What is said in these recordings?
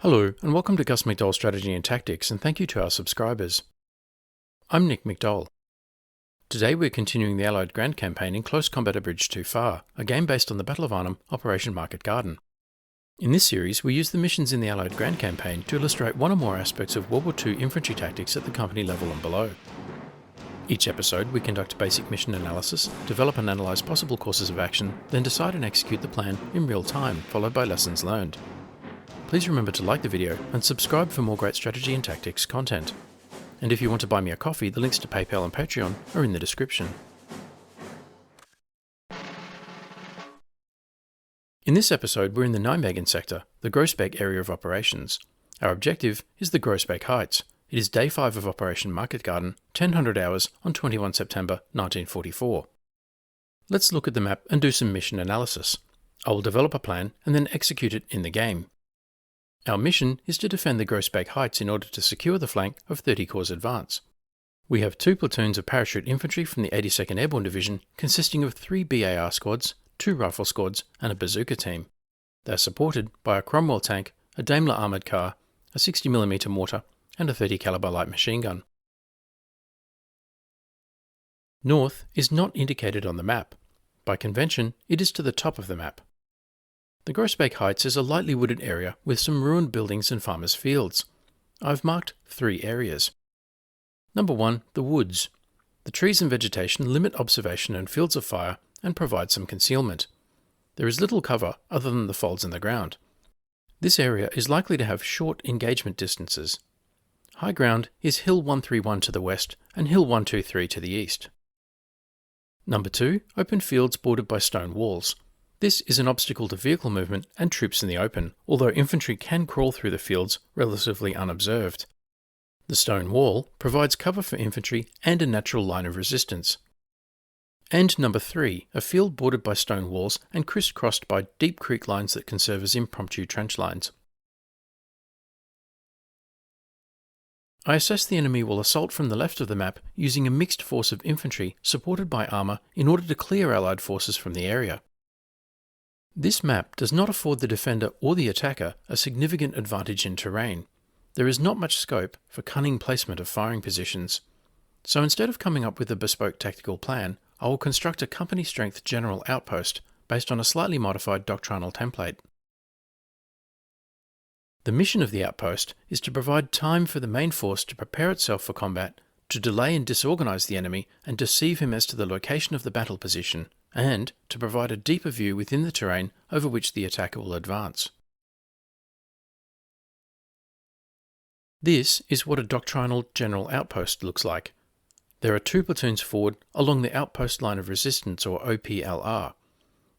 Hello, and welcome to Gus McDoll Strategy and Tactics, and thank you to our subscribers. I'm Nick McDoll. Today we're continuing the Allied Grand Campaign in Close Combat: A Bridge Too Far, a game based on the Battle of Arnhem, Operation Marketgarden. In this series, we use the missions in the Allied Grand Campaign to illustrate one or more aspects of World War II infantry tactics at the company level and below. Each episode, we conduct basic mission analysis, develop and analyse possible courses of action, then decide and execute the plan in real time, followed by lessons learned. Please remember to like the video and subscribe for more great strategy and tactics content. And if you want to buy me a coffee, the links to PayPal and Patreon are in the description. In this episode, we're in the Nijmegen sector, the Groesbeek area of operations. Our objective is the Groesbeek Heights. It is day 5 of Operation Marketgarden, 1000 hours on 21 September 1944. Let's look at the map and do some mission analysis. I will develop a plan and then execute it in the game. Our mission is to defend the Groesbeek Heights in order to secure the flank of 30 Corps' advance. We have 2 platoons of parachute infantry from the 82nd Airborne Division consisting of 3 BAR squads, 2 rifle squads and a bazooka team. They are supported by a Cromwell tank, a Daimler armoured car, a 60mm mortar and a 30 caliber light machine gun. North is not indicated on the map. By convention, it is to the top of the map. The Groesbeek Heights is a lightly wooded area with some ruined buildings and farmers' fields. I've marked 3 areas. Number 1, the woods. The trees and vegetation limit observation and fields of fire and provide some concealment. There is little cover other than the folds in the ground. This area is likely to have short engagement distances. High ground is Hill 131 to the west and Hill 123 to the east. Number 2, open fields bordered by stone walls. This is an obstacle to vehicle movement and troops in the open, although infantry can crawl through the fields relatively unobserved. The stone wall provides cover for infantry and a natural line of resistance. And number 3, a field bordered by stone walls and crisscrossed by deep creek lines that can serve as impromptu trench lines. I assess the enemy will assault from the left of the map using a mixed force of infantry supported by armour in order to clear Allied forces from the area. This map does not afford the defender or the attacker a significant advantage in terrain. There is not much scope for cunning placement of firing positions. So instead of coming up with a bespoke tactical plan, I will construct a company-strength general outpost based on a slightly modified doctrinal template. The mission of the outpost is to provide time for the main force to prepare itself for combat, to delay and disorganise the enemy and deceive him as to the location of the battle position, and to provide a deeper view within the terrain over which the attacker will advance. This is what a doctrinal general outpost looks like. There are 2 platoons forward along the outpost line of resistance, or OPLR.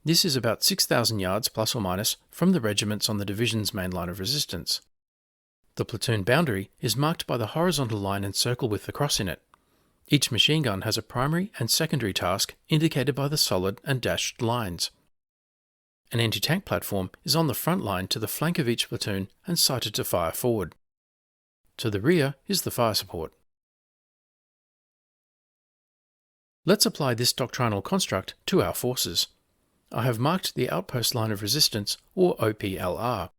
This is about 6,000 yards plus or minus from the regiments on the division's main line of resistance. The platoon boundary is marked by the horizontal line and circle with the cross in it. Each machine gun has a primary and secondary task indicated by the solid and dashed lines. An anti-tank platform is on the front line to the flank of each platoon and sighted to fire forward. To the rear is the fire support. Let's apply this doctrinal construct to our forces. I have marked the outpost line of resistance, or OPLR.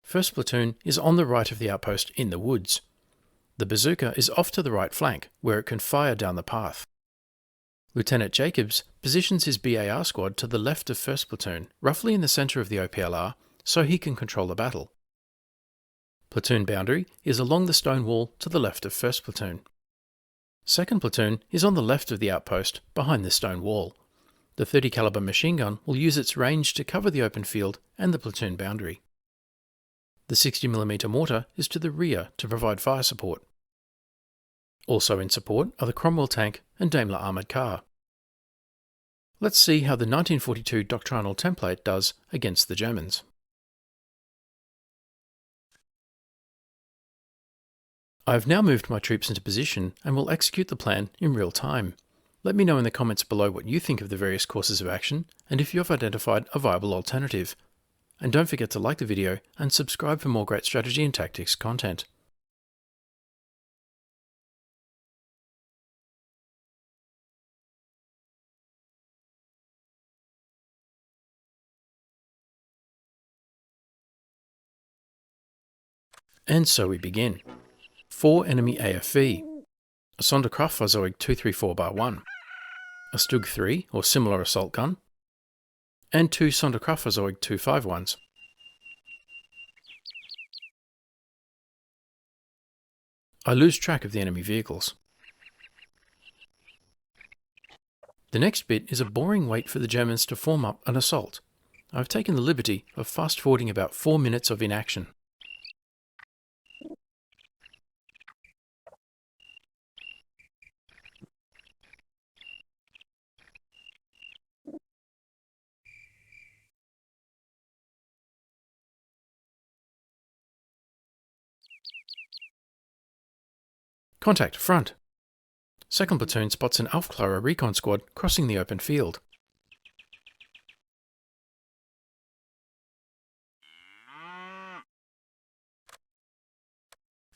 First platoon is on the right of the outpost in the woods. The bazooka is off to the right flank, where it can fire down the path. Lieutenant Jacobs positions his BAR squad to the left of 1st Platoon, roughly in the centre of the OPLR, so he can control the battle. Platoon boundary is along the stone wall to the left of 1st Platoon. 2nd Platoon is on the left of the outpost, behind the stone wall. The 30 caliber machine gun will use its range to cover the open field and the platoon boundary. The 60mm mortar is to the rear to provide fire support. Also in support are the Cromwell tank and Daimler armoured car. Let's see how the 1942 doctrinal template does against the Germans. I have now moved my troops into position and will execute the plan in real time. Let me know in the comments below what you think of the various courses of action and if you have identified a viable alternative. And don't forget to like the video and subscribe for more great strategy and tactics content. And so we begin. 4 enemy AFV, a Sonderkraftfahrzeug 234-1, a Stug 3 or similar assault gun, and 2 Sonderkraftfahrzeug 251s. I lose track of the enemy vehicles. The next bit is a boring wait for the Germans to form up an assault. I've taken the liberty of fast-forwarding about 4 minutes of inaction. Contact, front. Second platoon spots an Aufklärer recon squad crossing the open field.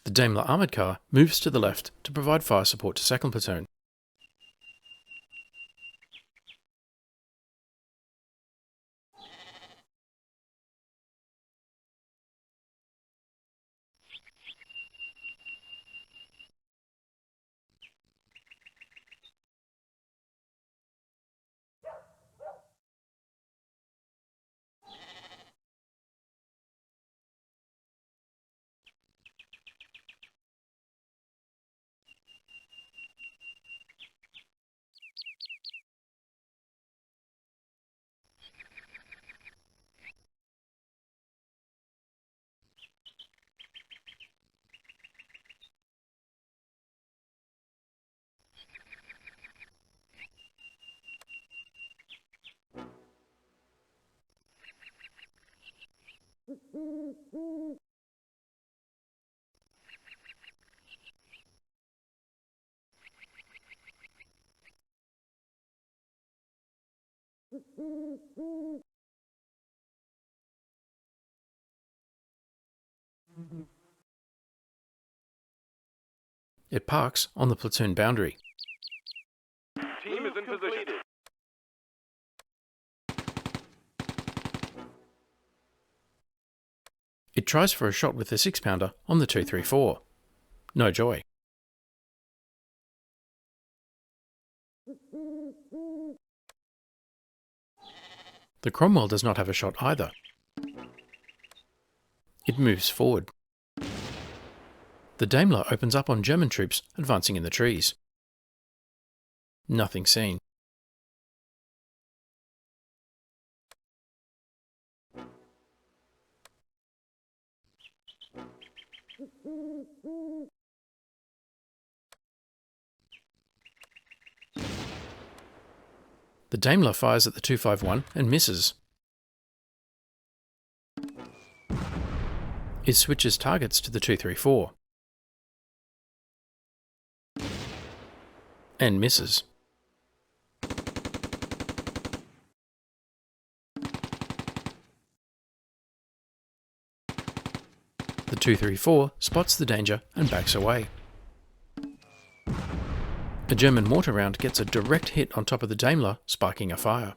The Daimler armoured car moves to the left to provide fire support to second platoon. It parks on the platoon boundary. Team is in position. It tries for a shot with the 6-pounder on the 234. No joy. The Cromwell does not have a shot either. It moves forward. The Daimler opens up on German troops advancing in the trees. Nothing seen. The Daimler fires at the 251 and misses. It switches targets to the 234 and misses. The 234 spots the danger and backs away. A German mortar round gets a direct hit on top of the Daimler, sparking a fire.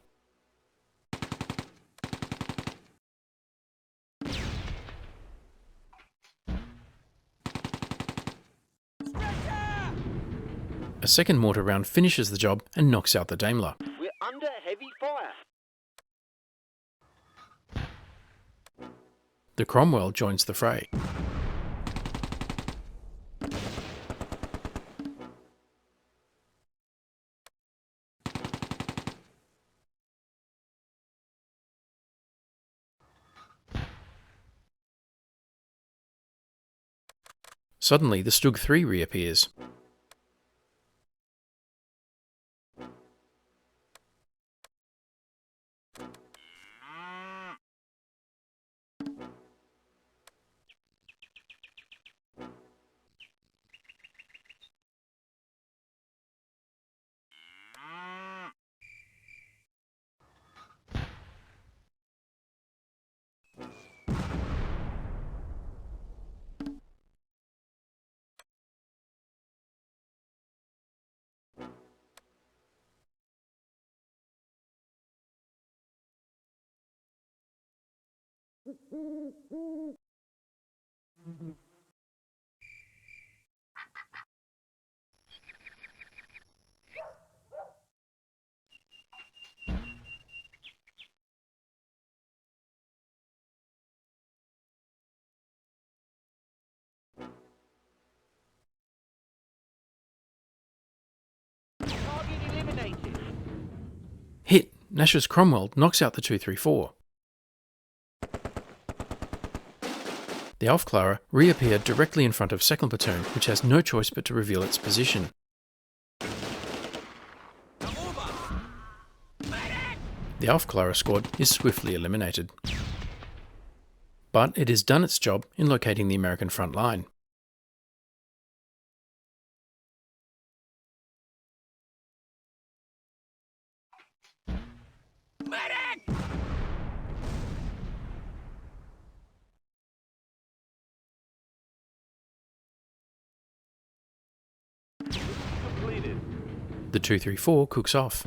A second mortar round finishes the job and knocks out the Daimler. We're under heavy fire. The Cromwell joins the fray. Suddenly, the Stug 3 reappears. Nash's Cromwell knocks out the 234. The Aufklärer reappeared directly in front of 2nd Platoon, which has no choice but to reveal its position. The Aufklärer squad is swiftly eliminated. But it has done its job in locating the American front line. Completed. The 234 cooks off.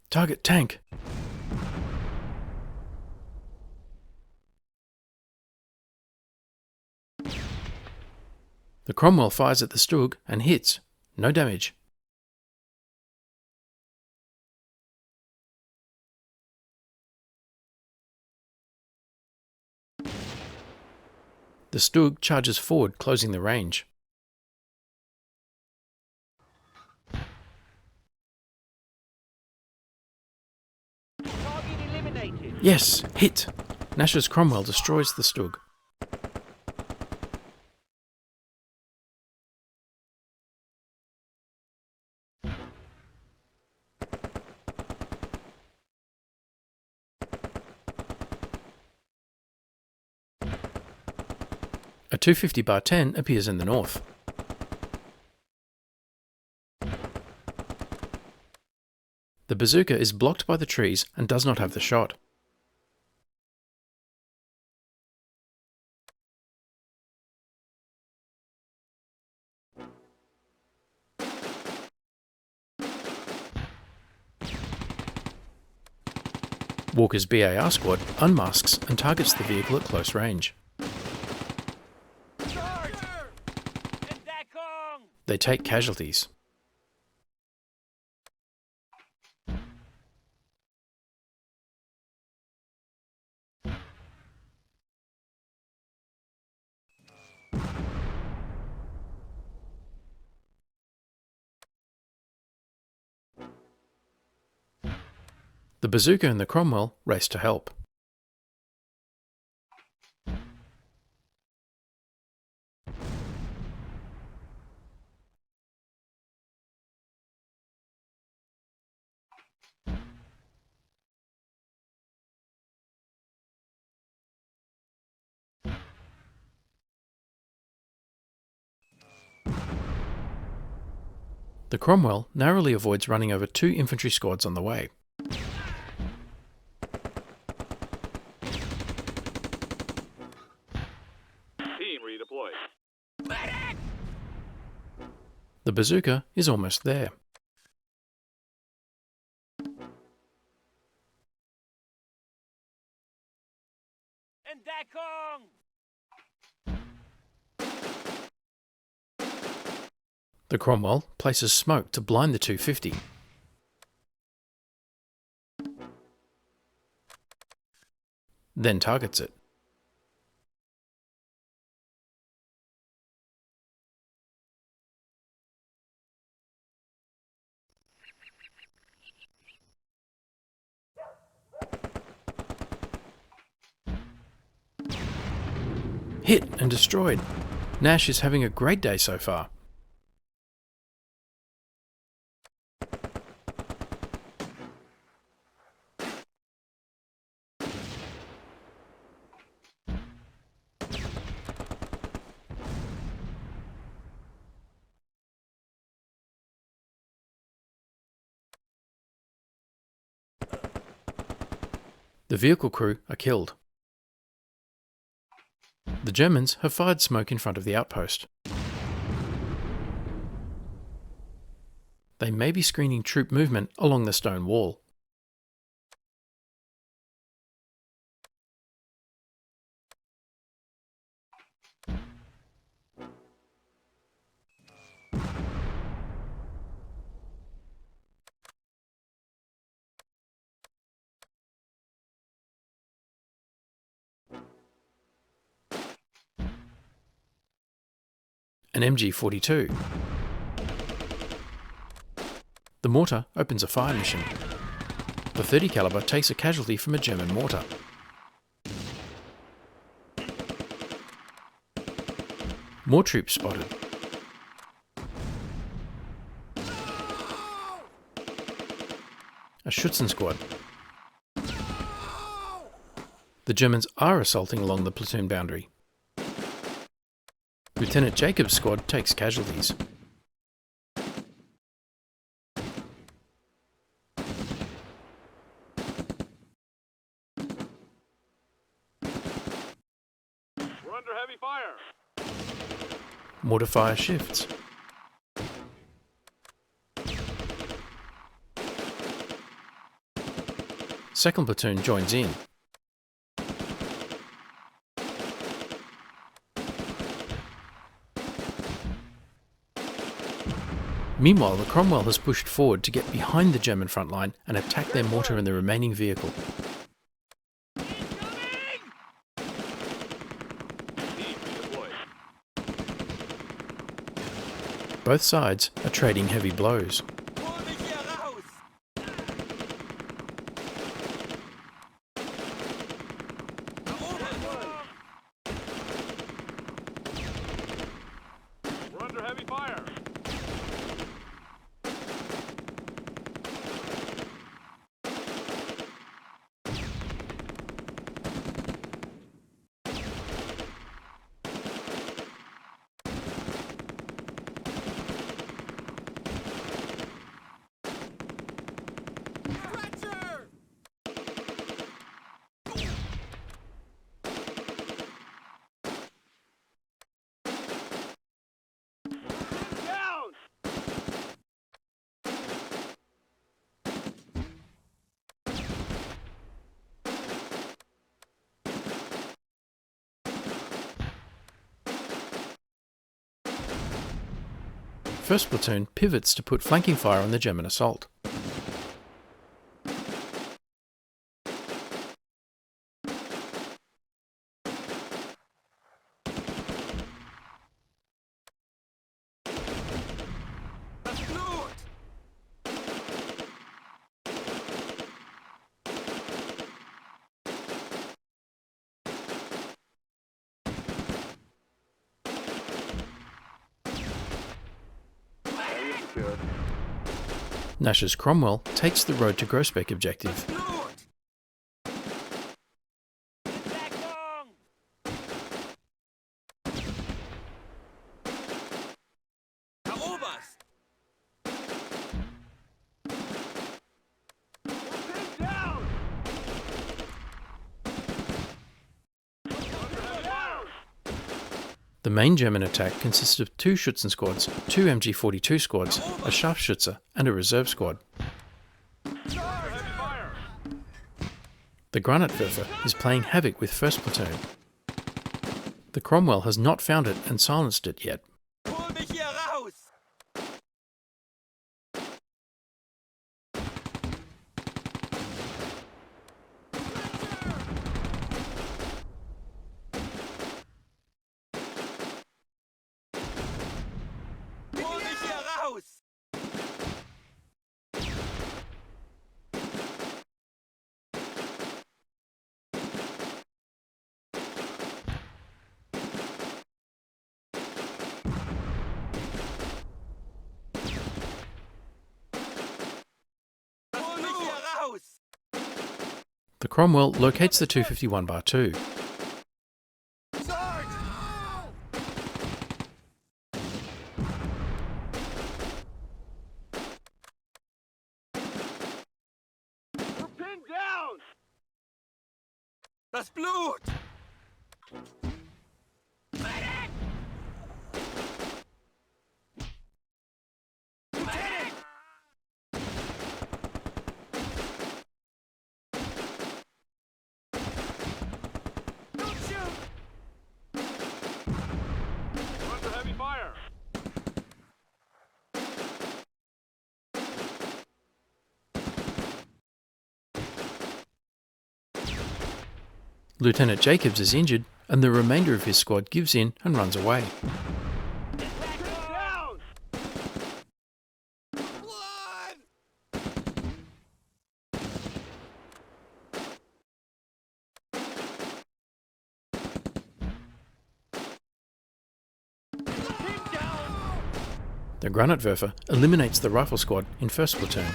Target tank! The Cromwell fires at the Stug and hits. No damage. The Stug charges forward, closing the range. Target eliminated. Yes, hit! Nash's Cromwell destroys the Stug. A 250-10 appears in the north. The bazooka is blocked by the trees and does not have the shot. Walker's BAR squad unmasks and targets the vehicle at close range. They take casualties. The bazooka and the Cromwell race to help. The Cromwell narrowly avoids running over 2 infantry squads on the way. Team redeployed. The bazooka is almost there. The Cromwell places smoke to blind the 250. Then targets it. Hit and destroyed. Nash is having a great day so far. The vehicle crew are killed. The Germans have fired smoke in front of the outpost. They may be screening troop movement along the stone wall. An MG-42. The The mortar opens a fire mission. The 30 caliber takes a casualty from a German mortar. More troops spotted. A Schützen squad. The Germans are assaulting along the platoon boundary. Lieutenant Jacobs' squad takes casualties. We're under heavy fire. Mortar fire shifts. Second platoon joins in. Meanwhile, the Cromwell has pushed forward to get behind the German front line and attack their mortar and the remaining vehicle. Both sides are trading heavy blows. We're under heavy fire. Down! First platoon pivots to put flanking fire on the German assault. Nash's Cromwell takes the road to Groesbeek objective. The main German attack consisted of 2 Schützen squads, 2 MG42 squads, a Scharfschütze and a reserve squad. The Granatwerfer is playing havoc with first platoon. The Cromwell has not found it and silenced it yet. The Cromwell locates the 251 bar 2. We're pinned down! Das Blut! We're under heavy fire. Lieutenant Jacobs is injured and the remainder of his squad gives in and runs away. Down! The Granatwerfer eliminates the rifle squad in first platoon.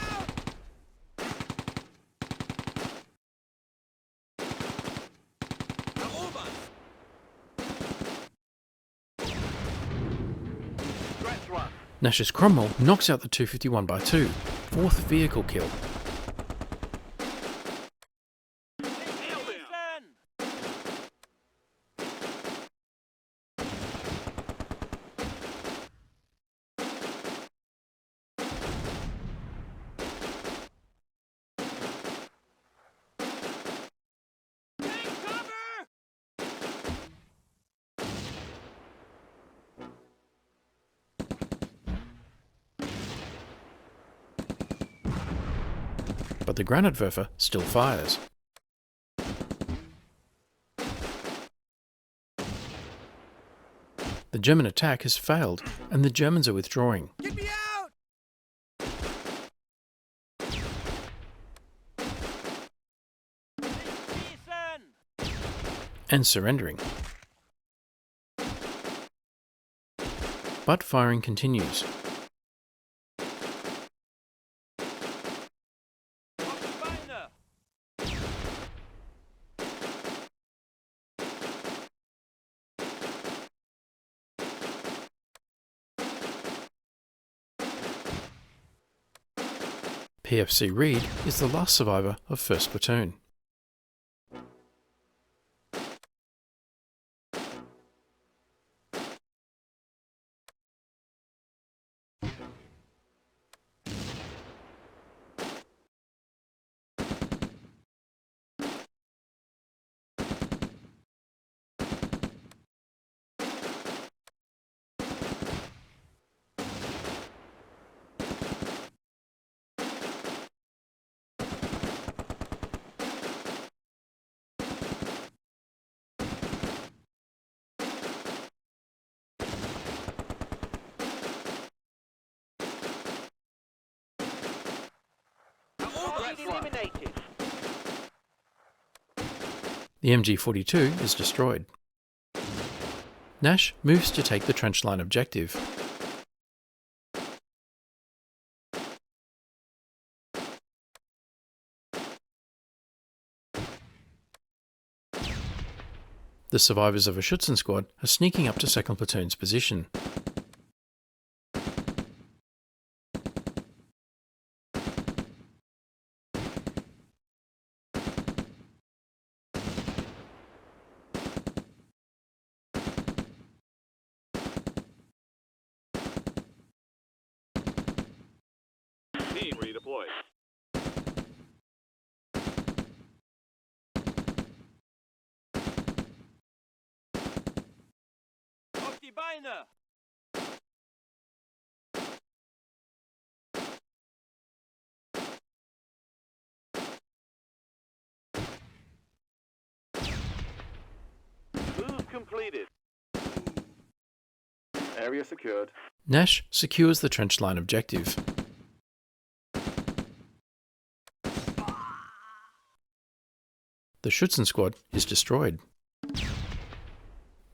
Nash's Cromwell knocks out the 251 by 2, fourth vehicle kill. But the Granatwerfer still fires. The German attack has failed, and the Germans are withdrawing. Get me out! And surrendering. But firing continues. PFC Reed is the last survivor of 1st Platoon. Eliminated. The MG42 is destroyed. Nash moves to take the trench line objective. The survivors of a Schützen squad are sneaking up to 2nd Platoon's position. Team redeployed. Auf die Beine! Move completed. Area secured. Nash secures the trench line objective. The Schützen squad is destroyed.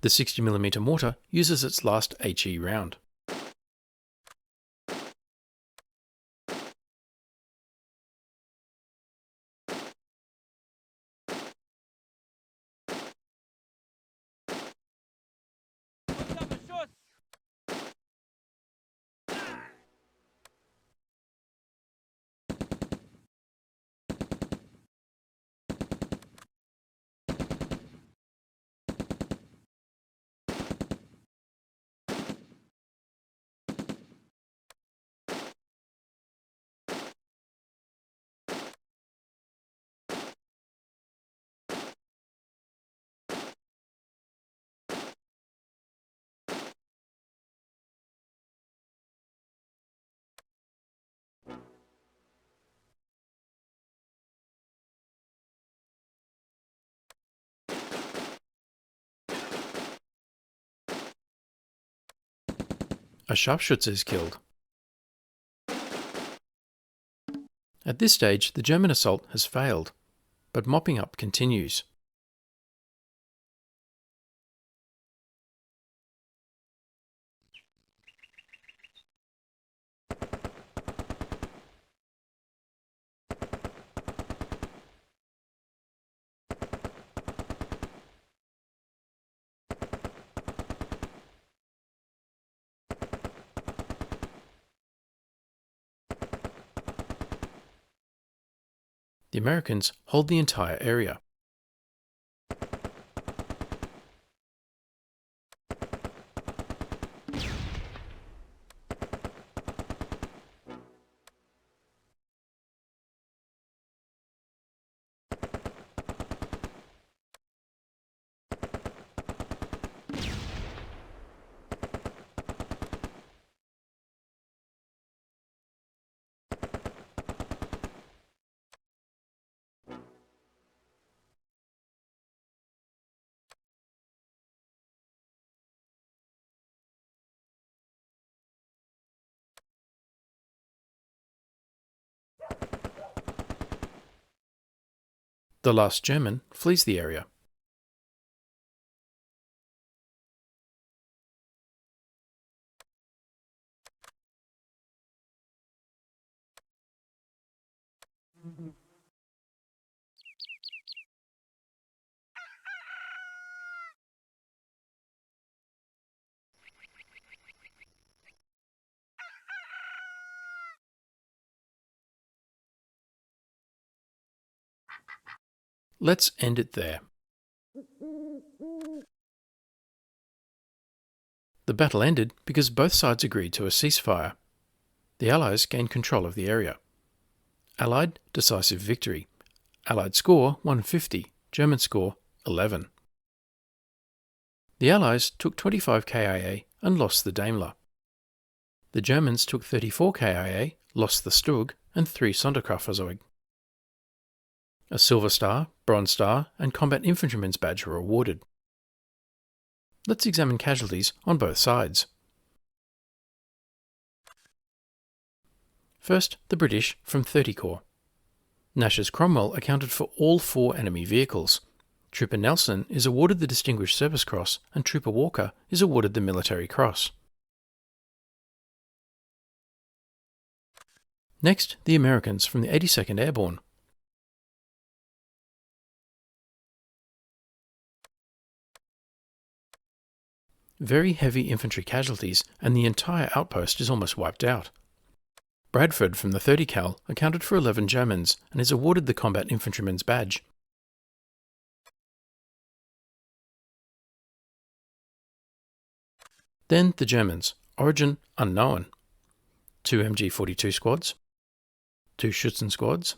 The 60mm mortar uses its last HE round. A sharpshooter is killed. At this stage, the German assault has failed, but mopping up continues. The Americans hold the entire area. The last German flees the area. Let's end it there. The battle ended because both sides agreed to a ceasefire. The Allies gained control of the area. Allied decisive victory. Allied score 150, German score 11. The Allies took 25 KIA and lost the Daimler. The Germans took 34 KIA, lost the Stug and 3 Sonderkraftfahrzeuge. A Silver Star, Bronze Star and Combat Infantryman's Badge were awarded. Let's examine casualties on both sides. First, the British from 30 Corps. Nash's Cromwell accounted for all 4 enemy vehicles. Trooper Nelson is awarded the Distinguished Service Cross and Trooper Walker is awarded the Military Cross. Next, the Americans from the 82nd Airborne. Very heavy infantry casualties and the entire outpost is almost wiped out. Bradford from the 30 Cal accounted for 11 Germans and is awarded the Combat Infantryman's Badge. Then the Germans, origin unknown. 2 MG42 squads, 2 Schützen squads,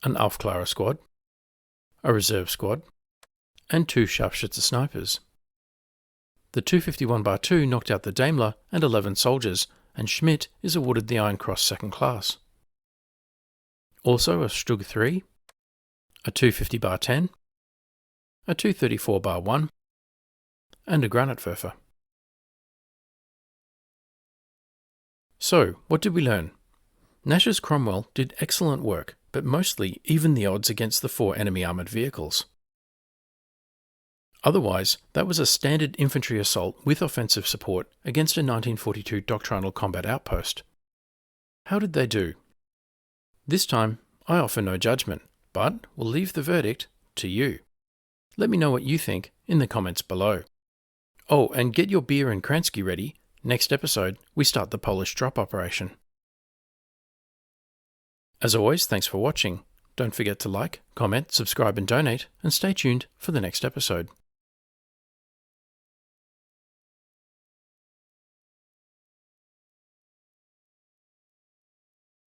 an Aufklärer squad, a reserve squad, and 2 Scharfschütze snipers. The 251-2 knocked out the Daimler and 11 soldiers, and Schmidt is awarded the Iron Cross Second Class. Also a Stug 3, a 250-10, a 234-1, and a Granatwerfer. So, what did we learn? Nash's Cromwell did excellent work, but mostly evened the odds against the 4 enemy armoured vehicles. Otherwise, that was a standard infantry assault with offensive support against a 1942 doctrinal combat outpost. How did they do? This time, I offer no judgment, but will leave the verdict to you. Let me know what you think in the comments below. Oh, and get your beer and Kransky ready. Next episode, we start the Polish drop operation. As always, thanks for watching. Don't forget to like, comment, subscribe and donate, and stay tuned for the next episode.